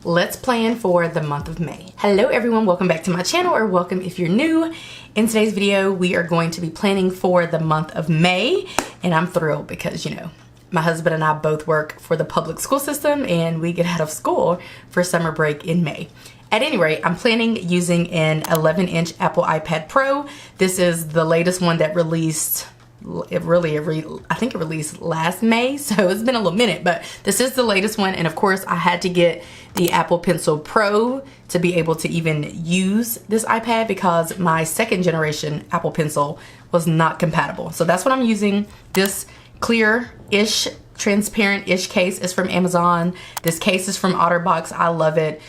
let's plan for the month of May. Hello everyone, welcome back to my channel, or welcome if you're new. In today's video, we are going to be planning for the month of May, and I'm thrilled because, you know, my husband and I both work for the public school system and we get out of school for summer break in May. At any rate, I'm planning using an 11-inch Apple iPad Pro. This is the latest one that released, I think it released last May, so it's been a little minute, but this is the latest one. And of course, I had to get the Apple Pencil Pro to be able to even use this iPad because my second generation Apple Pencil was not compatible. So that's what I'm using. This clear-ish, transparent-ish case is from Amazon. This case is from OtterBox. I love it.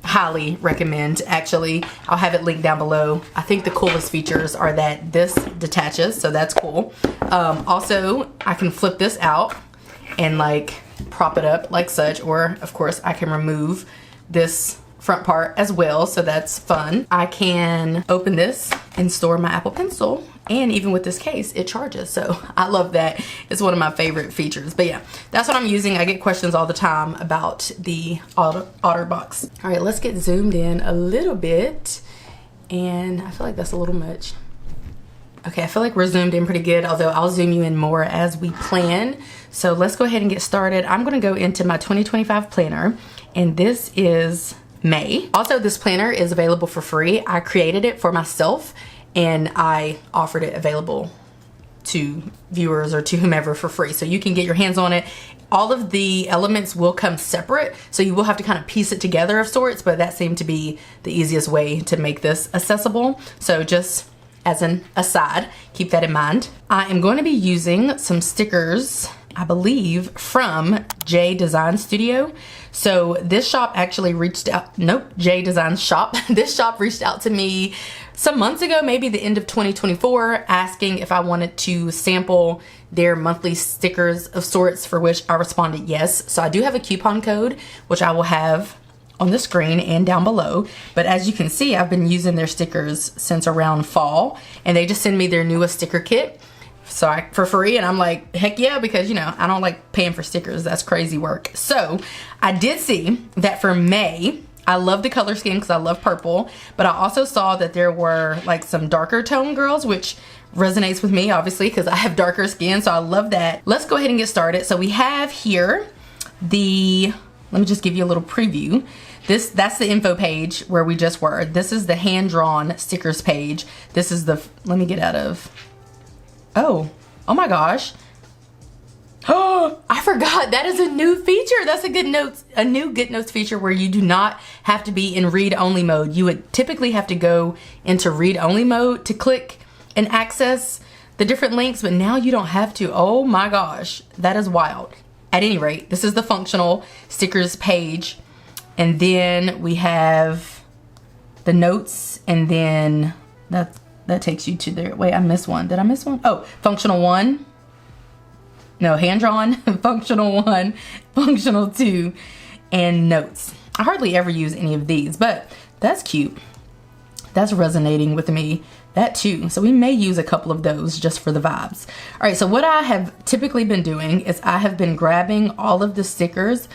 Highly recommend. Actually, I'll have it linked down below. I think the coolest features are that this detaches, so that's cool. Also, I can flip this out and like prop it up like such, or of course I can remove this front part as well, so that's fun. I can open this and store my Apple Pencil, and even with this case it charges, so I love that. It's one of my favorite features. But yeah, that's what I'm using. I get questions all the time about the OtterBox. All right, let's get zoomed in a little bit, and I feel like that's a little much. Okay, I feel like we're zoomed in pretty good, although I'll zoom you in more as we plan. So let's go ahead and get started. I'm gonna go into my 2025 planner, and this is May. Also, this planner is available for free. I created it for myself and I offered it available to viewers or to whomever for free. So you can get your hands on it. All of the elements will come separate, so you will have to kind of piece it together of sorts, but that seemed to be the easiest way to make this accessible. So just as an aside, keep that in mind. I am going to be using some stickers, I believe, from J Design Studio. So this shop actually reached out, J Design Shop. This shop reached out to me some months ago, maybe the end of 2024, asking if I wanted to sample their monthly stickers of sorts, for which I responded yes. So I do have a coupon code, which I will have on the screen and down below. But as you can see, I've been using their stickers since around fall, and they just send me their newest sticker kit for free, and I'm like, heck yeah, because you know I don't like paying for stickers. That's crazy work. So I did see that for May, I love the color scheme because I love purple, but I also saw that there were like some darker tone girls, which resonates with me obviously because I have darker skin, so I love that. Let's go ahead and get started. So we have here let me just give you a little preview. That's the info page where we just were. This is the hand-drawn stickers page. This is the, let me get out of, oh my gosh. Oh, I forgot, that is a new feature. That's a new GoodNotes feature where you do not have to be in read-only mode. You would typically have to go into read-only mode to click and access the different links, but now you don't have to. Oh my gosh, that is wild. At any rate, this is the functional stickers page, and then we have the notes, and then that takes you to there. Wait, I missed one. Did I miss one? Oh, functional 1. No, hand-drawn, functional 1, functional 2, and notes. I hardly ever use any of these, but that's cute. That's resonating with me. That too. So we may use a couple of those just for the vibes. All right, so what I have typically been doing is I have been grabbing all of the stickers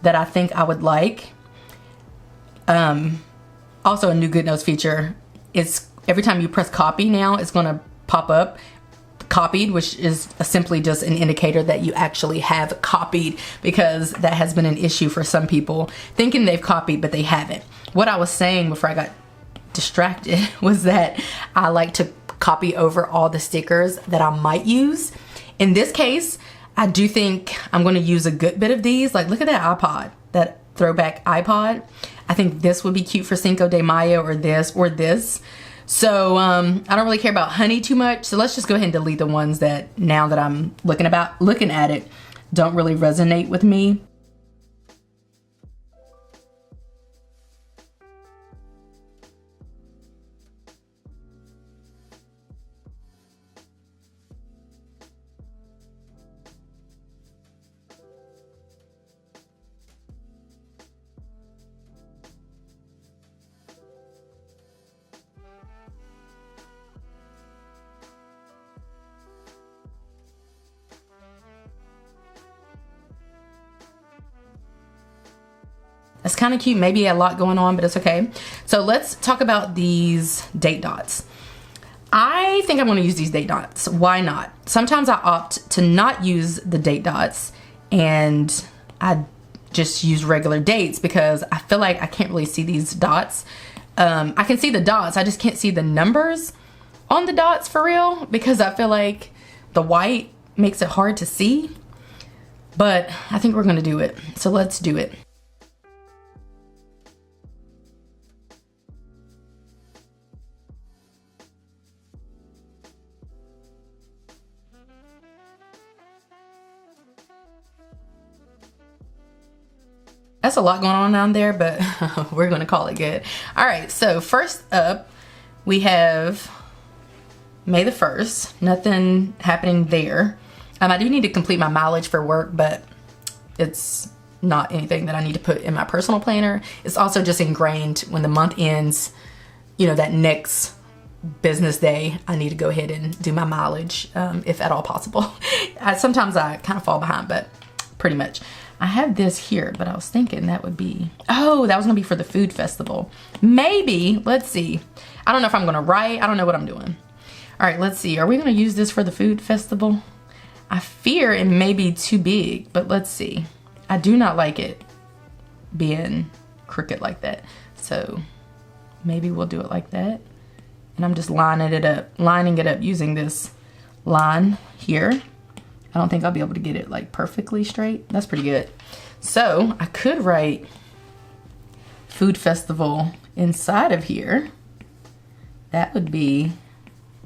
that I think I would like. Also a new GoodNotes feature is every time you press copy now, it's gonna pop up copied, which is simply just an indicator that you actually have copied, because that has been an issue for some people thinking they've copied but they haven't. What I was saying before I got distracted was that I like to copy over all the stickers that I might use. In this case, I do think I'm going to use a good bit of these. Like, look at that iPod, that throwback iPod. I think this would be cute for Cinco de Mayo, or this or this. So I don't really care about honey too much, so let's just go ahead and delete the ones that, now that I'm looking at it, don't really resonate with me. That's kind of cute. Maybe a lot going on, but it's okay. So let's talk about these date dots. I think I'm going to use these date dots. Why not? Sometimes I opt to not use the date dots and I just use regular dates because I feel like I can't really see these dots. I can see the dots. I just can't see the numbers on the dots for real because I feel like the white makes it hard to see. But I think we're going to do it. So let's do it. That's a lot going on down there, but we're gonna call it good. All right, so first up, we have May the 1st. Nothing happening there. I do need to complete my mileage for work, but it's not anything that I need to put in my personal planner. It's also just ingrained when the month ends, you know, that next business day, I need to go ahead and do my mileage, if at all possible. Sometimes I kind of fall behind, but pretty much. I have this here, but I was thinking that would be, oh, that was gonna be for the food festival. Maybe, let's see. I don't know if I'm gonna write, I don't know what I'm doing. All right, let's see. Are we gonna use this for the food festival? I fear it may be too big, but let's see. I do not like it being crooked like that. So maybe we'll do it like that. And I'm just lining it up using this line here. I don't think I'll be able to get it like perfectly straight. That's pretty good. So I could write food festival inside of here. That would be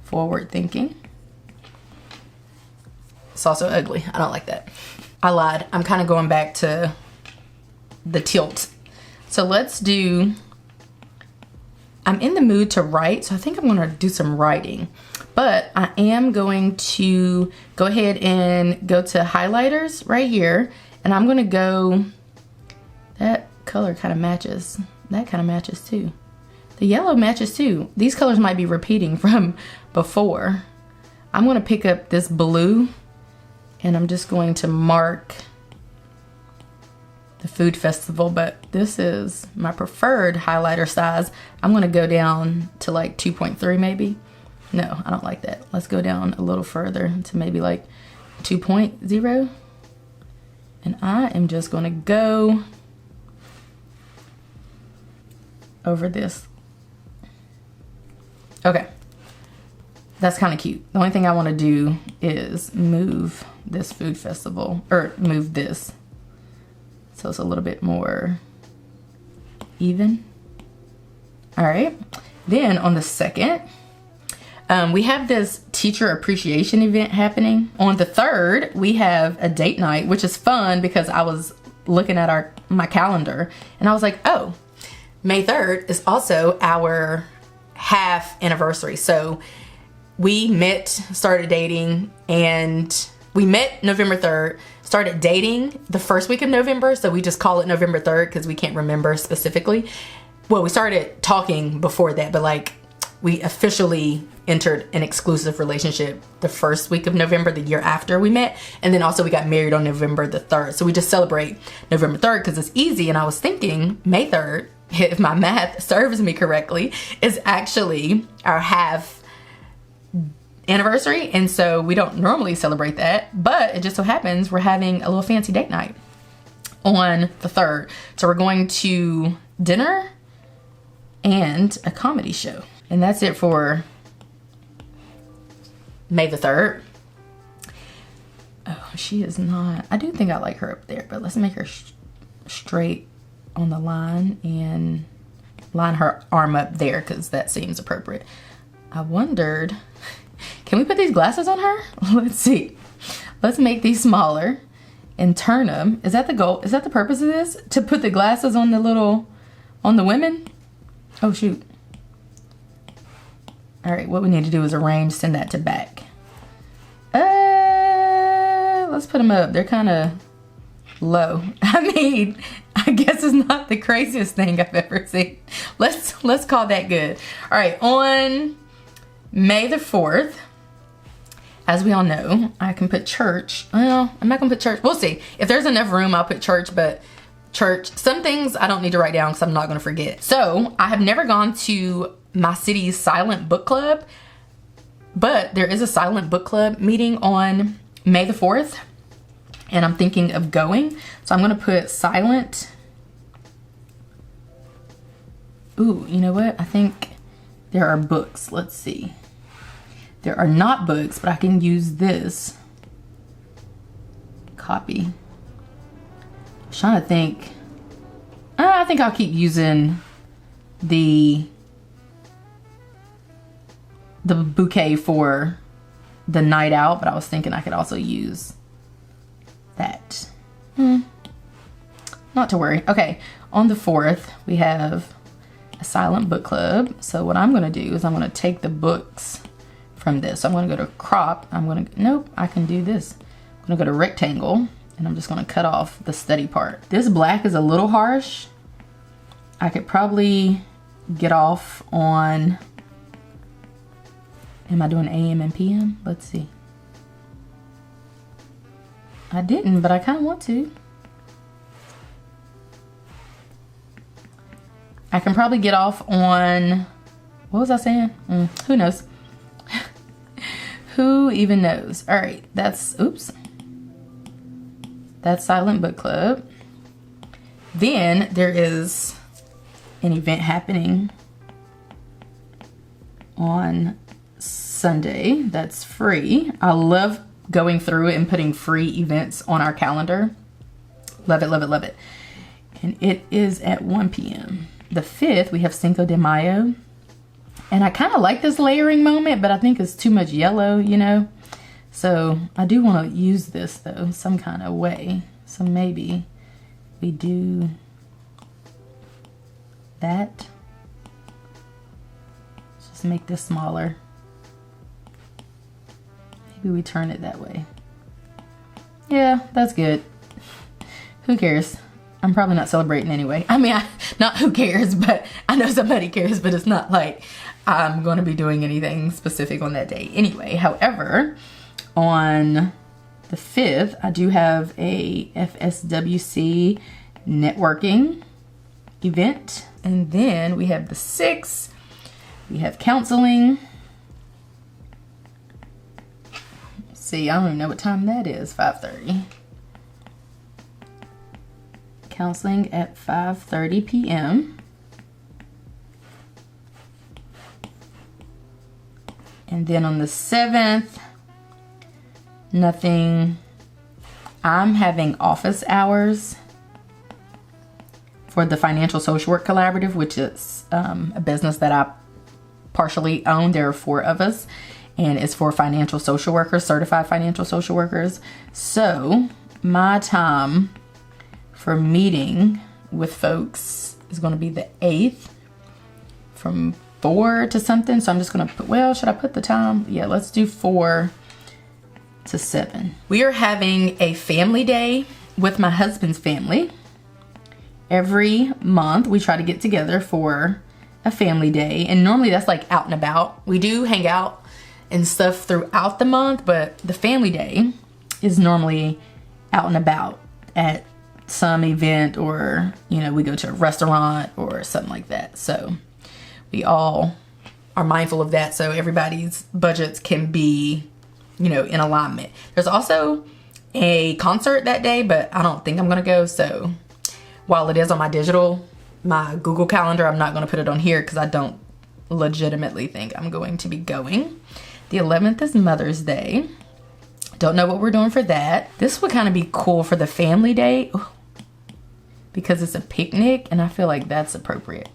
forward thinking. It's also ugly. I don't like that. I lied. I'm kind of going back to the tilt. So let's do, I'm in the mood to write, so I think I'm gonna do some writing. But I am going to go ahead and go to highlighters right here. And I'm gonna go, that color kind of matches. That kind of matches too. The yellow matches too. These colors might be repeating from before. I'm gonna pick up this blue and I'm just going to mark the food festival, but this is my preferred highlighter size. I'm gonna go down to like 2.3 maybe. No, I don't like that. Let's go down a little further to maybe like 2.0. And I am just gonna go over this. Okay, that's kind of cute. The only thing I wanna do is move this food festival, or move this. So it's a little bit more even. All right, then on the 2nd, we have this teacher appreciation event happening. On the 3rd, we have a date night, which is fun because I was looking at my calendar and I was like, oh, May 3rd is also our half anniversary. So we started dating, and we met November 3rd, started dating the first week of November. So we just call it November 3rd because we can't remember specifically. Well, we started talking before that, but like we officially entered an exclusive relationship the first week of November, the year after we met. And then also we got married on November the 3rd. So we just celebrate November 3rd because it's easy. And I was thinking May 3rd, if my math serves me correctly, is actually our half anniversary. And so we don't normally celebrate that, but it just so happens we're having a little fancy date night on the 3rd. So we're going to dinner and a comedy show. And that's it for May the 3rd. Oh, she is not, I do think I like her up there, but let's make her straight on the line and line her arm up there because that seems appropriate. I wondered, can we put these glasses on her? Let's see. Let's make these smaller and turn them. Is that the goal? Is that the purpose of this? To put the glasses on on the women? Oh, shoot. All right, what we need to do is arrange, send that to back. Let's put them up. They're kind of low. I mean, I guess it's not the craziest thing I've ever seen. Let's call that good. All right, on May the 4th, as we all know, I can put church. Well, I'm not gonna put church. We'll see. If there's enough room, I'll put church, but church. Some things I don't need to write down because I'm not going to forget. So I have never gone to my city's silent book club, but there is a silent book club meeting on May the 4th, and I'm thinking of going. So I'm going to put silent. Ooh, you know what? I think there are books. Let's see. There are not books, but I can use this copy. I'm trying to think. I think I'll keep using the bouquet for the night out, but I was thinking I could also use that. Not to worry. Okay, on the 4th, we have a silent book club. So what I'm gonna do is I'm gonna take the books from this. So I'm gonna go to crop. Nope, I can do this. I'm gonna go to rectangle, and I'm just gonna cut off the study part. This black is a little harsh. I could probably get off on, am I doing AM and PM? Let's see. I didn't, but I kind of want to. I can probably get off on, what was I saying? Who knows? Who even knows? All right, that's silent book club. Then there is an event happening on Sunday that's free. I love going through it and putting free events on our calendar. Love it, love it, love it. And it is at 1 p.m. The 5th, we have Cinco de Mayo. And I kind of like this layering moment, but I think it's too much yellow, you know? So I do want to use this though, some kind of way. So maybe we do that. Just make this smaller. Maybe we turn it that way. Yeah, that's good. Who cares? I'm probably not celebrating anyway. I mean, not who cares, but I know somebody cares, but it's not like I'm going to be doing anything specific on that day anyway. However, on the 5th, I do have a FSWC networking event. And then we have the 6th, we have counseling. Let's see, I don't even know what time that is, 5:30. Counseling at 5:30 p.m. And then on the 7th, nothing. I'm having office hours for the Financial Social Work Collaborative, which is a business that I partially own. There are 4 of us, and it's for financial social workers, certified financial social workers. So my time for meeting with folks is going to be the 8th from 4 to something. So I'm just going to put, well, should I put the time? Yeah, let's do 4 to 7. We are having a family day with my husband's family. Every month we try to get together for a family day, and normally that's like out and about. We do hang out and stuff throughout the month, but the family day is normally out and about at some event, or you know, we go to a restaurant or something like that. So we all are mindful of that, so everybody's budgets can be, you know, in alignment. There's also a concert that day, but I don't think I'm gonna go. So while it is on my Google Calendar, I'm not gonna put it on here because I don't legitimately think I'm going to be going. The 11th is Mother's Day. Don't know what we're doing for that. This would kind of be cool for the family day because it's a picnic, and I feel like that's appropriate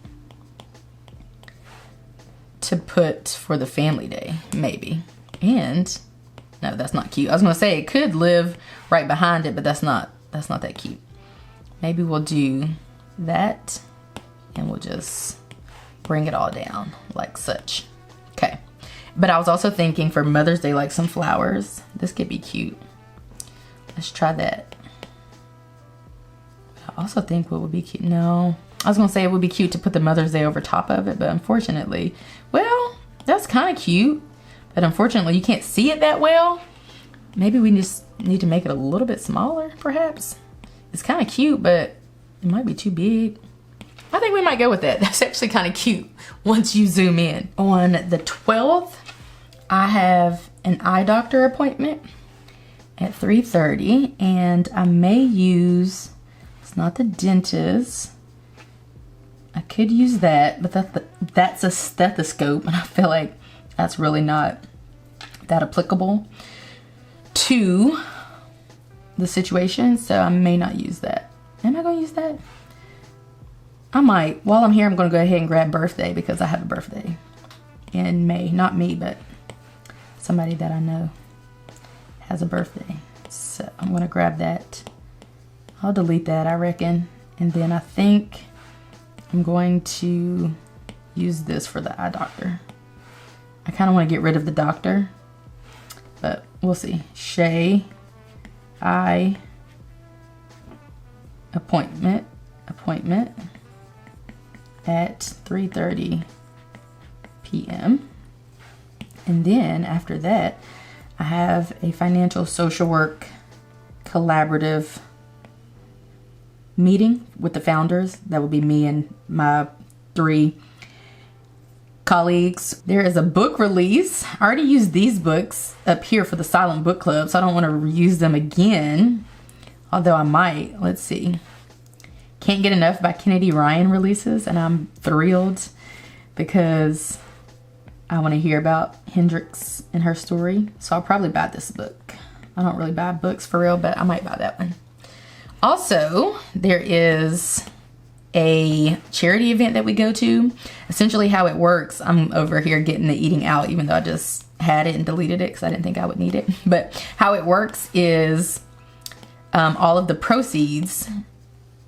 to put for the family day, maybe. And no, that's not cute. I was gonna say it could live right behind it, but that's not that cute. Maybe we'll do that, and we'll just bring it all down like such. Okay. But I was also thinking for Mother's Day, like some flowers. This could be cute. Let's try that. I also think what would be cute. No, I was gonna say it would be cute to put the Mother's Day over top of it, but unfortunately, well, that's kind of cute, but unfortunately you can't see it that well. Maybe we just need to make it a little bit smaller, perhaps. It's kind of cute, but It might be too big. I think we might go with that. That's actually kind of cute once you zoom in. On the 12th, I have an eye doctor appointment at 3:30, and I may use, it's not the dentist. I could use that, but that's a stethoscope, and I feel like that's really not that applicable to the situation, so I may not use that. Am I gonna use that? I might. While I'm here, I'm gonna go ahead and grab birthday because I have a birthday in May. Not me, but somebody that I know has a birthday. So I'm gonna grab that. I'll delete that, I reckon. And then I think I'm going to use this for the eye doctor. I kind of want to get rid of the doctor, but we'll see. Shay, eye appointment at 3:30 p.m. And then after that, I have a financial social work collaborative meeting with the founders. That will be me and my 3 colleagues. There is a book release. I already used these books up here for the Silent Book Club, so I don't want to reuse them again, although I might. Let's see. Can't Get Enough by Kennedy Ryan releases, and I'm thrilled because I want to hear about Hendrix and her story, so I'll probably buy this book. I don't really buy books for real, but I might buy that one. Also, there is a charity event that we go to. Essentially how it works, I'm over here getting the eating out, even though I just had it and deleted it because I didn't think I would need it. But how it works is all of the proceeds,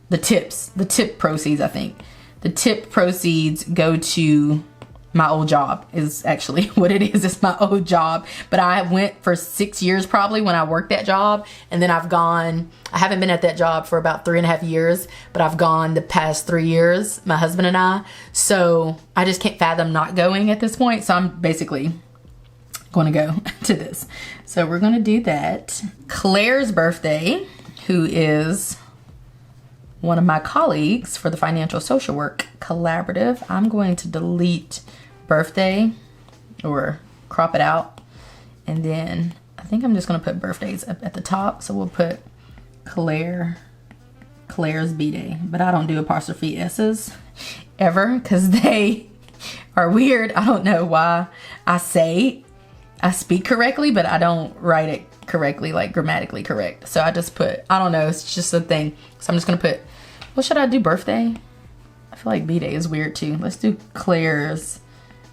the tip proceeds, I think. The tip proceeds go to my old job is actually what it is. It's my old job. But I went for 6 years probably when I worked that job. And then I haven't been at that job for about 3.5 years, but I've gone the past 3 years, my husband and I. So I just can't fathom not going at this point. So I'm basically going to go to this. So we're going to do that. Claire's birthday, who is one of my colleagues for the Financial Social Work Collaborative, I'm going to delete birthday or crop it out, and then I think I'm just going to put birthdays up at the top. So we'll put Claire's B-Day, but I don't do apostrophe S's ever because they are weird. I don't know why I speak correctly, but I don't write it correctly, like grammatically correct. So I just put, I don't know, it's just a thing. So I'm just gonna put, what should I do, birthday? I feel like B-Day is weird too. Let's do Claire's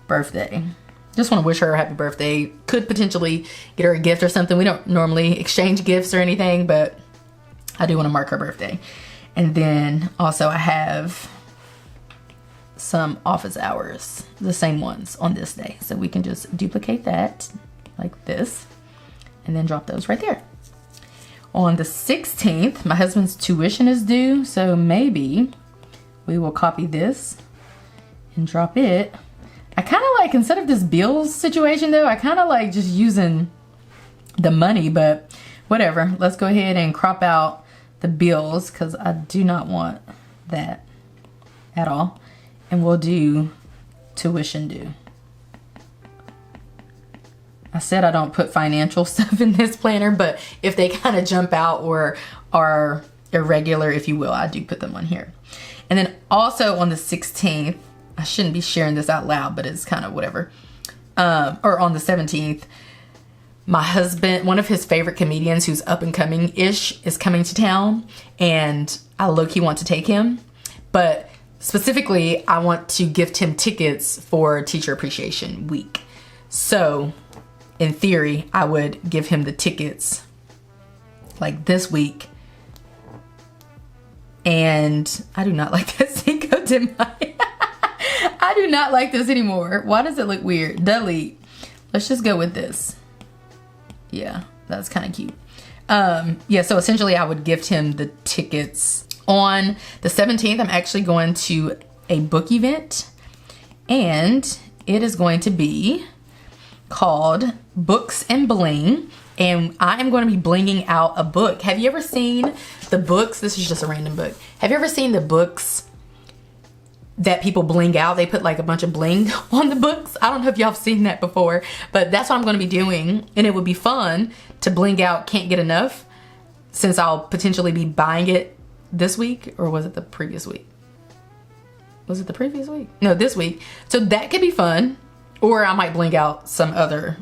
birthday. Just want to wish her a happy birthday. Could potentially get her a gift or something. We don't normally exchange gifts or anything, but I do want to mark her birthday. And then also I have some office hours, the same ones on this day. So we can just duplicate that like this and then drop those right there. On the 16th, my husband's tuition is due. So maybe we will copy this and drop it. I kind of like, instead of this bills situation though, I kind of like just using the money, but whatever. Let's go ahead and crop out the bills because I do not want that at all. And we'll do tuition due. I said I don't put financial stuff in this planner, but if they kind of jump out or are irregular, if you will, I do put them on here. And then also on the 16th, I shouldn't be sharing this out loud, but it's kind of whatever. Or on the 17th, my husband, one of his favorite comedians who's up and coming-ish is coming to town, and I low-key want to take him. But specifically, I want to gift him tickets for Teacher Appreciation Week. So in theory, I would give him the tickets like this week. And I do not like that Cinco de Mayo. I do not like this anymore. Why does it look weird? Delete. Let's just go with this. Yeah, that's kind of cute. Yeah, so essentially I would gift him the tickets. On the 17th, I'm actually going to a book event, and it is going to be called Books and Bling. and I am going to be blinging out a book. Have you ever seen the books? This is just a random book. Have you ever seen the books that people bling out? They put like a bunch of bling on the books. I don't know if y'all have seen that before, but that's what I'm going to be doing. And it would be fun to bling out Can't Get Enough, since I'll potentially be buying it this week. Or was it the previous week? Was it the previous week? No, this week. So that could be fun. Or I might bling out some other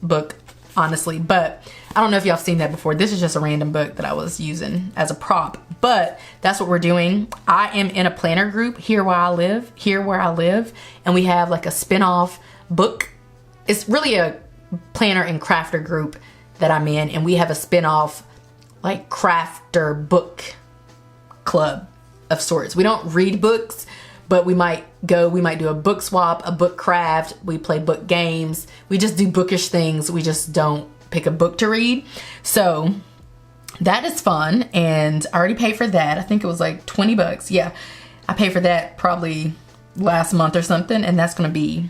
book, honestly. But I don't know if y'all have seen that before. This is just a random book that I was using as a prop. But that's what we're doing. I am in a planner group here where I live. And we have like a spin-off book. It's really a planner and crafter group that I'm in. And we have a spin-off like crafter book club of sorts. We don't read books, but we might do a book swap, a book craft. We play book games. We just do bookish things. We just don't pick a book to read. So that is fun. And I already paid for that. I think it was like 20 bucks. Yeah. I paid for that probably last month or something. And that's going to be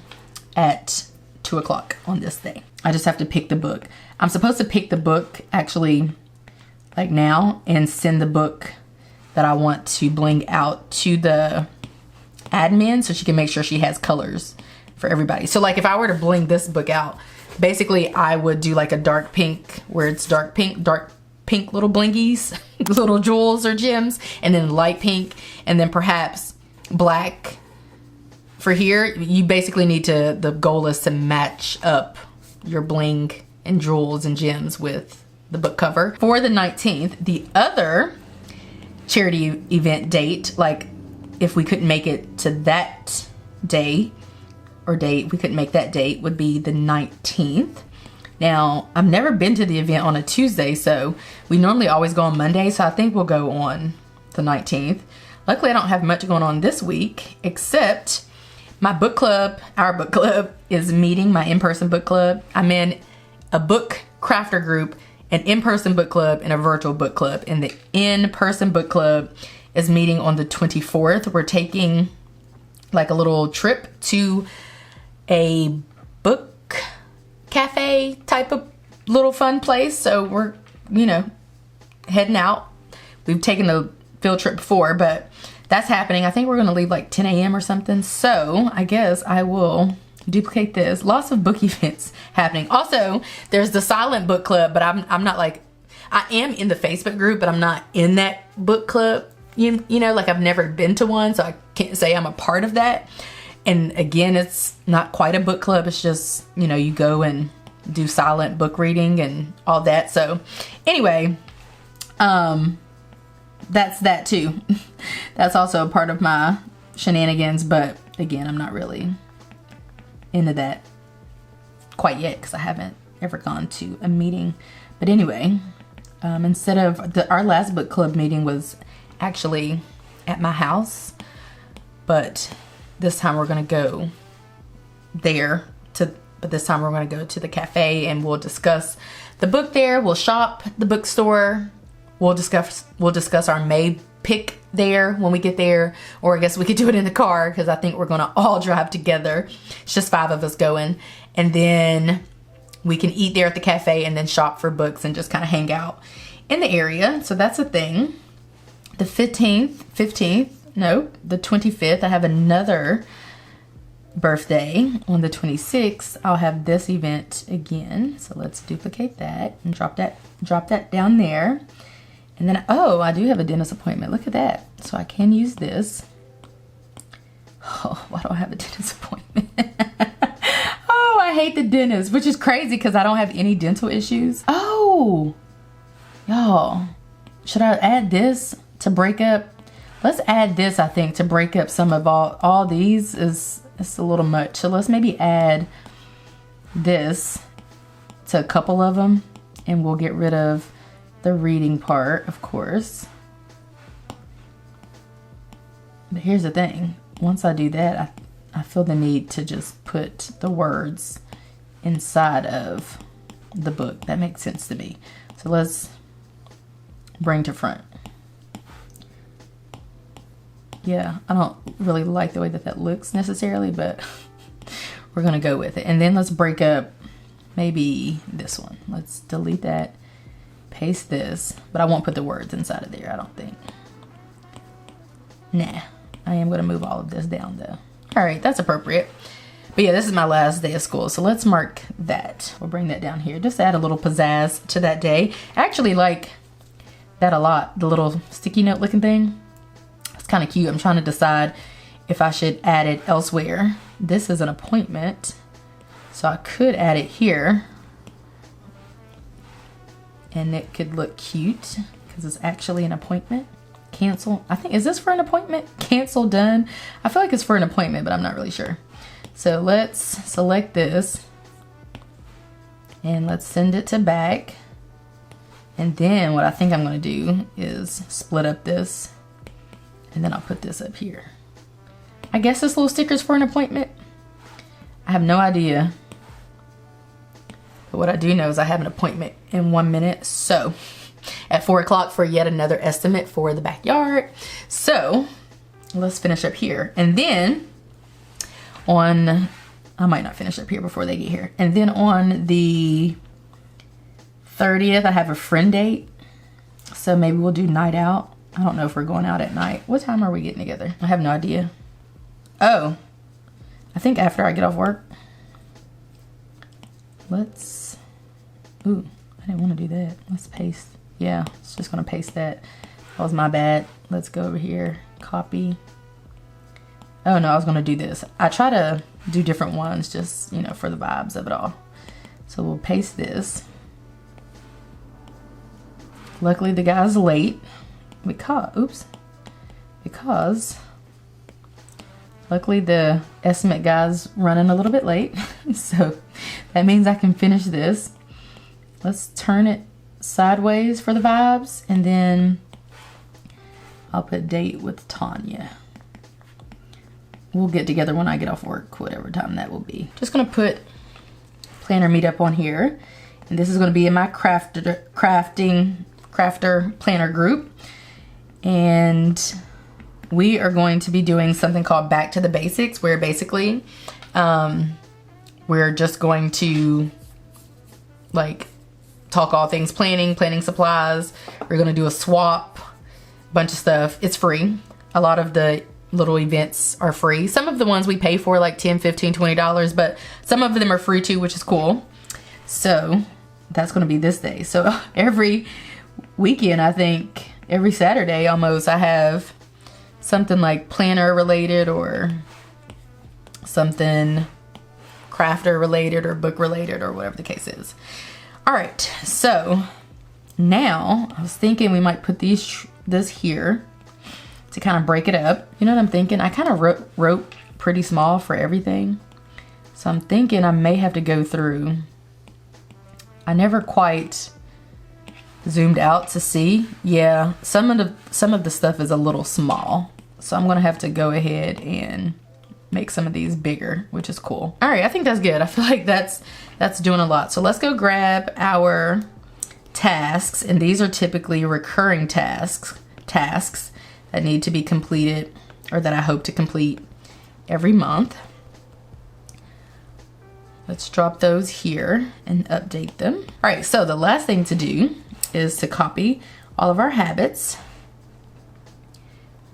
at 2 o'clock on this day. I just have to pick the book. I'm supposed to pick the book actually like now and send the book that I want to bling out to the admin so she can make sure she has colors for everybody. So like if I were to bling this book out, basically I would do like a dark pink where it's dark pink little blingies, little jewels or gems, and then light pink, and then perhaps black for here. You basically need to, the goal is to match up your bling and jewels and gems with the book cover. For the 19th, the other charity event date, like if we couldn't make it to that day or date, we couldn't make that date, would be the 19th. Now, I've never been to the event on a Tuesday, so we normally always go on Monday, so I think we'll go on the 19th. Luckily, I don't have much going on this week, except my book club, our book club, is meeting, my in-person book club. I'm in a book crafter group, an in-person book club, and a virtual book club. And the in-person book club is meeting on the 24th. We're taking like a little trip to a book cafe type of little fun place. So we're, heading out. We've taken a field trip before, but that's happening. I think we're going to leave like 10 a.m. or something. So I guess I will duplicate this. Lots of book events happening. Also, there's the silent book club, but I'm not like, I am in the Facebook group, but I'm not in that book club. You know, like I've never been to one, so I can't say I'm a part of that. And again, it's not quite a book club. It's just, you go and do silent book reading and all that. So anyway, that's that too. That's also a part of my shenanigans, but again, I'm not really into that quite yet because I haven't ever gone to a meeting. But anyway, instead of our last book club meeting was actually at my house, but this time we're gonna go there but this time we're gonna go to the cafe and we'll discuss the book there. We'll shop the bookstore. We'll discuss our May pick there when we get there, or I guess we could do it in the car because I think we're gonna all drive together. It's just 5 of us going, and then we can eat there at the cafe and then shop for books and just kind of hang out in the area. So that's a thing. The 25th, I have another birthday. On the 26th, I'll have this event again. So let's duplicate that and drop that down there. And then, oh, I do have a dentist appointment. Look at that. So I can use this. Oh, why do I have a dentist appointment? Oh, I hate the dentist, which is crazy because I don't have any dental issues. Oh, y'all, should I add this to break up? Let's add this, I think, to break up some of all these. It's a little much. So let's maybe add this to a couple of them, and we'll get rid of the reading part, of course. But here's the thing. Once I do that, I feel the need to just put the words inside of the book. That makes sense to me. So let's bring to front. Yeah, I don't really like the way that looks necessarily, but we're gonna go with it. And then let's break up maybe this one. Let's delete that, paste this, but I won't put the words inside of there, I don't think. Nah, I am gonna move all of this down though. All right, that's appropriate. But yeah, this is my last day of school, so let's mark that. We'll bring that down here, just to add a little pizzazz to that day. I actually like that a lot, the little sticky note looking thing. It's kind of cute. I'm trying to decide if I should add it elsewhere. This is an appointment, so I could add it here. And it could look cute because it's actually an appointment. Cancel, I think, is this for an appointment? Cancel, done. I feel like it's for an appointment, but I'm not really sure. So let's select this and let's send it to back. And then what I think I'm gonna do is split up this and then I'll put this up here. I guess this little sticker's for an appointment. I have no idea. But what I do know is I have an appointment in 1 minute. So at 4 o'clock for yet another estimate for the backyard. So let's finish up here. And then I might not finish up here before they get here. And then on the 30th, I have a friend date. So maybe we'll do night out. I don't know if we're going out at night. What time are we getting together? I have no idea. Oh, I think after I get off work. Let's, ooh, I didn't want to do that. Let's paste. Yeah, it's just gonna paste that. That was my bad. Let's go over here, copy. Oh no, I was gonna do this. I try to do different ones just, you know, for the vibes of it all. So we'll paste this. Luckily the guy's late because luckily the estimate guy's running a little bit late. So that means I can finish this. Let's turn it sideways for the vibes, and then I'll put date with Tanya. We'll get together when I get off work, whatever time that will be. Just gonna put planner meetup on here, and this is gonna be in my crafter planner group, and we are going to be doing something called Back to the Basics, where basically we're just going to like talk all things planning supplies. We're gonna do a swap, bunch of stuff. It's free. A lot of the little events are free. Some of the ones we pay for like $10, $15, $20, but some of them are free too, which is cool. So that's gonna be this day. So every weekend, I think every Saturday almost, I have something like planner related or something crafter related or book related or whatever the case is. All right, so now I was thinking we might put this here to kind of break it up. You know what I'm thinking? I kind of wrote pretty small for everything. So I'm thinking I may have to go through. I never quite zoomed out to see. Yeah, some of the stuff is a little small. So I'm gonna have to go ahead and make some of these bigger, which is cool. All right, I think that's good. I feel like that's doing a lot. So let's go grab our tasks, and these are typically recurring tasks that need to be completed, or that I hope to complete every month. Let's drop those here and update them. All right, so the last thing to do is to copy all of our habits,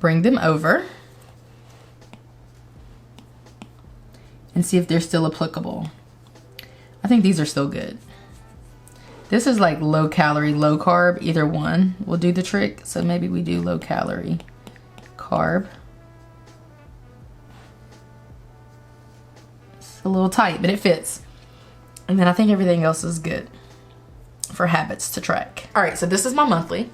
bring them over, and see if they're still applicable. I think these are still good. This is like low calorie, low carb. Either one will do the trick. So maybe we do low calorie, carb. It's a little tight, but it fits. And then I think everything else is good for habits to track. All right, so this is my monthly.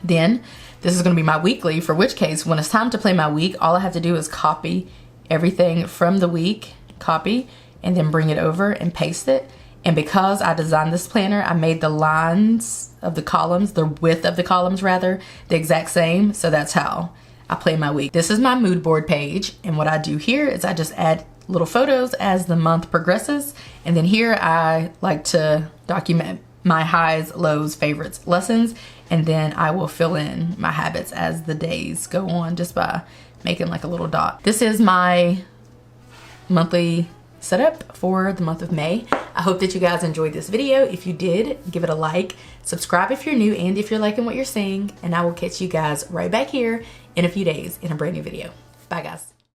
Then this is gonna be my weekly, for which case when it's time to play my week, all I have to do is copy everything from the week, copy, and then bring it over and paste it. And because I designed this planner, I made the lines of the columns, the width of the columns rather, the exact same. So that's how I play my week. This is my mood board page. And what I do here is I just add little photos as the month progresses. And then here I like to document my highs, lows, favorites, lessons. And then I will fill in my habits as the days go on just by making like a little dot. This is my monthly setup for the month of May. I hope that you guys enjoyed this video. If you did, give it a like, subscribe if you're new, and if you're liking what you're seeing, and I will catch you guys right back here in a few days in a brand new video. Bye guys.